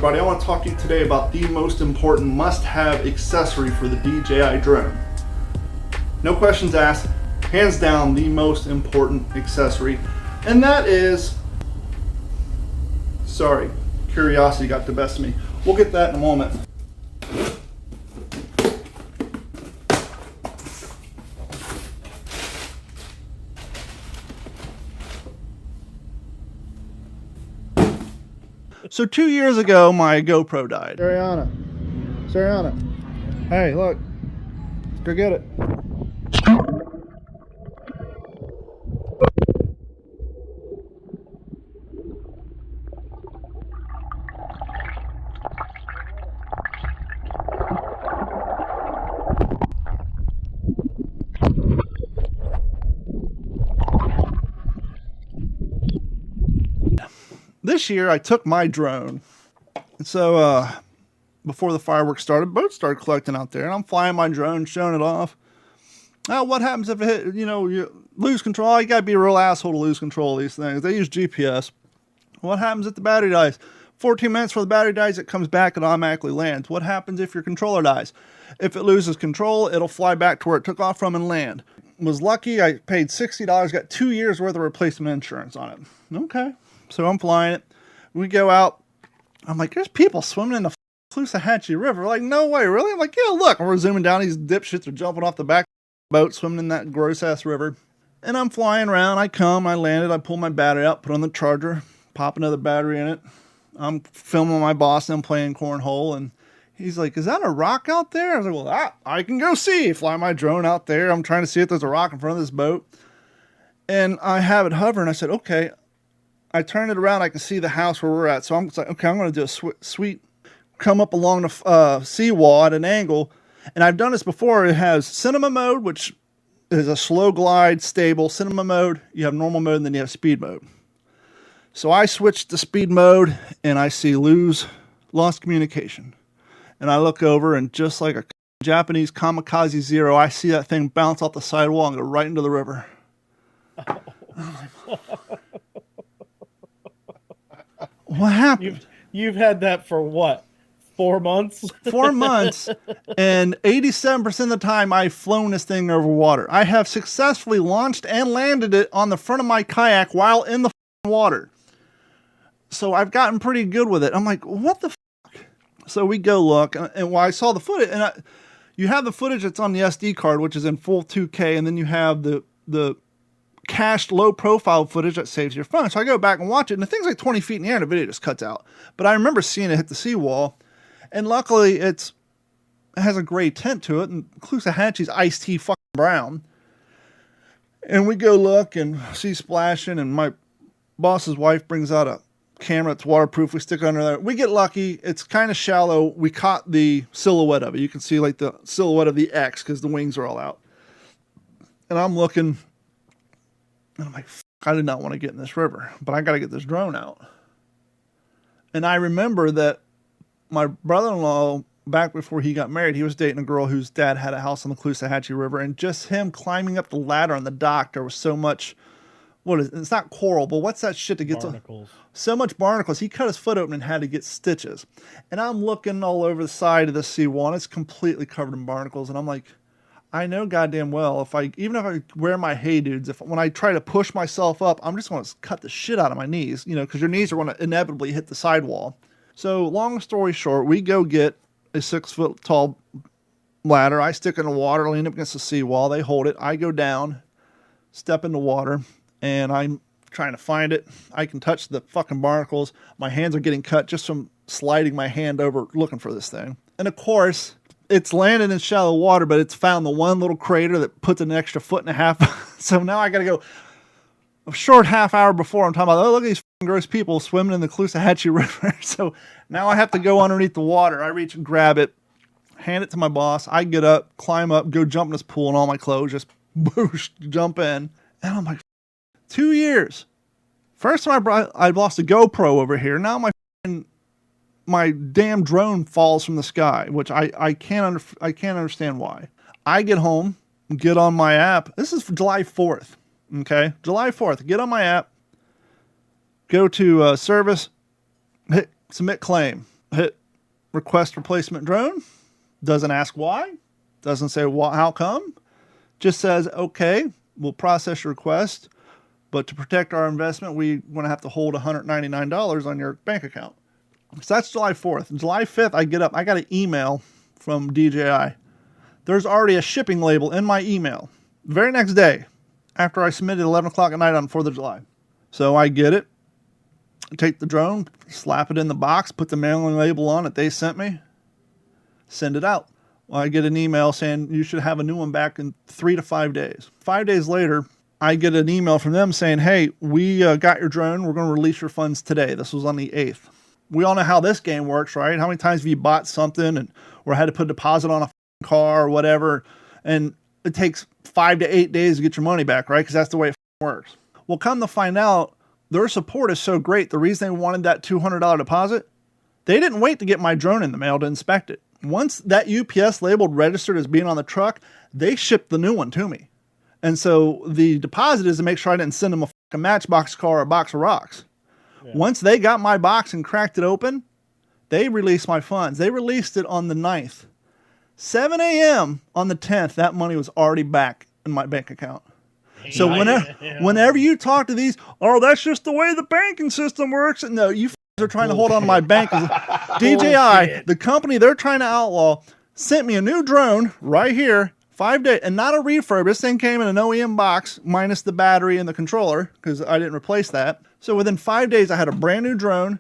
everybody, I want to talk to you today about the most important must-have accessory for the DJI drone. No questions asked, hands down the most important accessory, and that is, sorry, curiosity got the best of me. We'll get that in a moment. So 2 years ago, my GoPro died. Sariana, hey, look, go get it. This year I took my drone, and so before the fireworks started, boats started collecting out there, and I'm flying my drone, showing it off. Now, what happens if it hit, you lose control? You gotta be a real asshole to lose control of these things. They use GPS. What happens if the battery dies? 14 minutes before the battery dies, it comes back and automatically lands. What happens if your controller dies? If it loses control, it'll fly back to where it took off from and land. Was lucky, I paid $60, got 2 years worth of replacement insurance on it. Okay. So I'm flying it. We go out. I'm like, there's people swimming in the Caloosahatchee River. Like, no way, really? I'm like, yeah, look. And we're zooming down. These dipshits are jumping off the back of the boat, swimming in that gross-ass river. And I'm flying around. I landed. I pull my battery out, put on the charger, pop another battery in it. I'm filming my boss and I'm playing cornhole. And he's like, is that a rock out there? I was like, well, I can go see. Fly my drone out there. I'm trying to see if there's a rock in front of this boat. And I have it hovering. I said, okay. I turn it around, I can see the house where we're at. So I'm like, okay, I'm going to do a sweet come up along the seawall at an angle. And I've done this before. It has cinema mode, which is a slow glide, stable. Cinema mode, you have normal mode, and then you have speed mode. So I switched to speed mode, and I see lost communication. And I look over, and just like a Japanese kamikaze zero, I see that thing bounce off the sidewall and go right into the river. What happened? You've had that for what? 4 months? 4 months, and 87% of the time I've flown this thing over water. I have successfully launched and landed it on the front of my kayak while in the water. So I've gotten pretty good with it. I'm like, what the fuck? So we go look, and while I saw the footage, and you have the footage that's on the SD card, which is in full 2K, and then you have the cached low profile footage that saves your phone. So I go back and watch it, and the thing's like 20 feet in the air, and the video just cuts out. But I remember seeing it hit the seawall, and luckily it has a gray tint to it, and Caloosahatchee's iced tea fucking brown. And we go look and see splashing, and my boss's wife brings out a camera that's waterproof. We stick it under there. We get lucky. It's kind of shallow. We caught the silhouette of it. You can see like the silhouette of the X because the wings are all out. And I'm looking, and I'm like, I did not want to get in this river, but I got to get this drone out. And I remember that my brother-in-law, back before he got married, he was dating a girl whose dad had a house on the Caloosahatchee River, and just him climbing up the ladder on the dock, there was so much, it's not coral, but what's that shit that gets barnacles. So much barnacles. He cut his foot open and had to get stitches. And I'm looking all over the side of the seawall, and it's completely covered in barnacles, and I'm like, I know goddamn well even if I wear my Hey Dudes, when I try to push myself up, I'm just going to cut the shit out of my knees, because your knees are going to inevitably hit the sidewall. So long story short, we go get a 6 foot tall ladder. I stick it in the water, lean up against the seawall. They hold it. I go down, step in the water, and I'm trying to find it. I can touch the fucking barnacles. My hands are getting cut just from sliding my hand over looking for this thing. And of course, it's landed in shallow water, but it's found the one little crater that puts an extra 1.5 feet. So now I got to go a short half hour before I'm talking about, oh, look at these gross people swimming in the Caloosahatchee River. So now I have to go underneath the water. I reach and grab it, hand it to my boss. I get up, climb up, go jump in this pool, and all my clothes just boosh, jump in. And I'm like, 2 years. First time I lost a GoPro over here. Now my damn drone falls from the sky, which I can't understand why. I get home, get on my app. This is for July 4th. Okay, July 4th. Get on my app, go to service, hit submit claim. hit request replacement drone. Doesn't ask why. Doesn't say how come. Just says, okay, we'll process your request. But to protect our investment, we're going to have to hold $199 on your bank account. So that's July 4th. July 5th, I get up. I got an email from DJI. There's already a shipping label in my email. Very next day, after I submitted 11 o'clock at night on 4th of July. So I get it, take the drone, slap it in the box, put the mailing label on it they sent me, send it out. Well, I get an email saying you should have a new one back in 3 to 5 days. 5 days later, I get an email from them saying, hey, we got your drone. We're going to release your funds today. This was on the 8th. We all know how this game works, right? How many times have you bought something or had to put a deposit on a car or whatever, and it takes 5 to 8 days to get your money back, right? Because that's the way it works. Well, come to find out, their support is so great. The reason they wanted that $200 deposit, they didn't wait to get my drone in the mail to inspect it. Once that UPS labeled registered as being on the truck, they shipped the new one to me. And so the deposit is to make sure I didn't send them a Matchbox car or a box of rocks. Yeah. Once they got my box and cracked it open, they released my funds. They released it on the 9th. 7 a.m. on the 10th, that money was already back in my bank account. So whenever you talk to these, oh, that's just the way the banking system works. No, you are trying to hold on to my bank. DJI, the company they're trying to outlaw, sent me a new drone right here, 5 days, and not a refurb. This thing came in an OEM box minus the battery and the controller because I didn't replace that. So within 5 days, I had a brand new drone.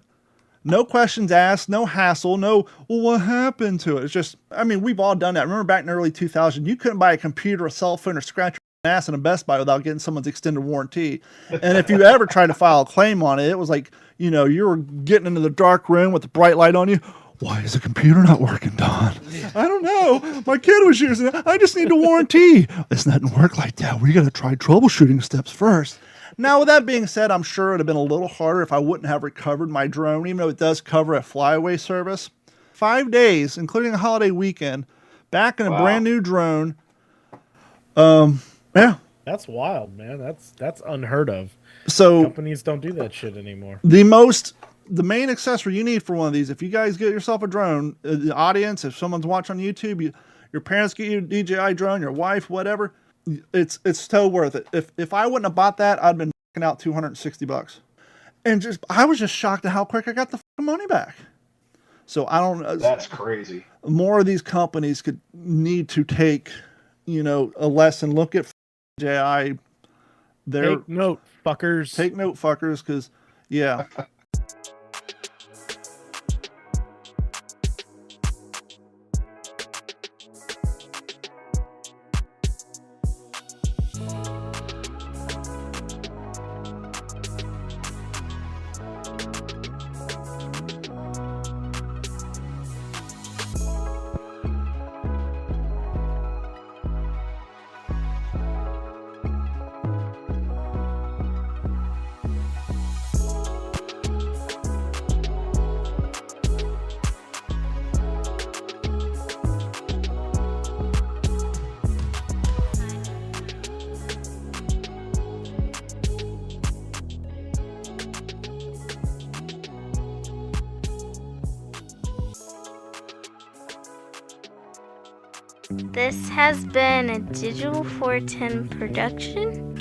No questions asked, no hassle, no, well, what happened to it? It's just, I mean, we've all done that. Remember back in the early 2000s, you couldn't buy a computer, a cell phone, or scratch your ass in a Best Buy without getting someone's extended warranty. And if you ever tried to file a claim on it, it was like, you know, you were getting into the dark room with the bright light on you. Why is the computer not working, Don? I don't know. My kid was using it. I just need a warranty. This doesn't work like that. We got to try troubleshooting steps first. Now, with that being said, I'm sure it would have been a little harder if I wouldn't have recovered my drone, even though it does cover a flyaway service. 5 days, including a holiday weekend, back in a brand new drone. Yeah. That's wild, man. That's unheard of. So companies don't do that shit anymore. The main accessory you need for one of these, if you guys get yourself a drone, the audience, if someone's watching on YouTube, your parents get you a DJI drone, your wife, whatever, it's so worth it. If I wouldn't have bought that, I'd been out $260. And I was just shocked at how quick I got the money back. So I don't know. That's crazy. More of these companies need to take, a lesson. Look at DJI. Take note, fuckers. Take note, fuckers, because, yeah. This has been a Digital 410 production.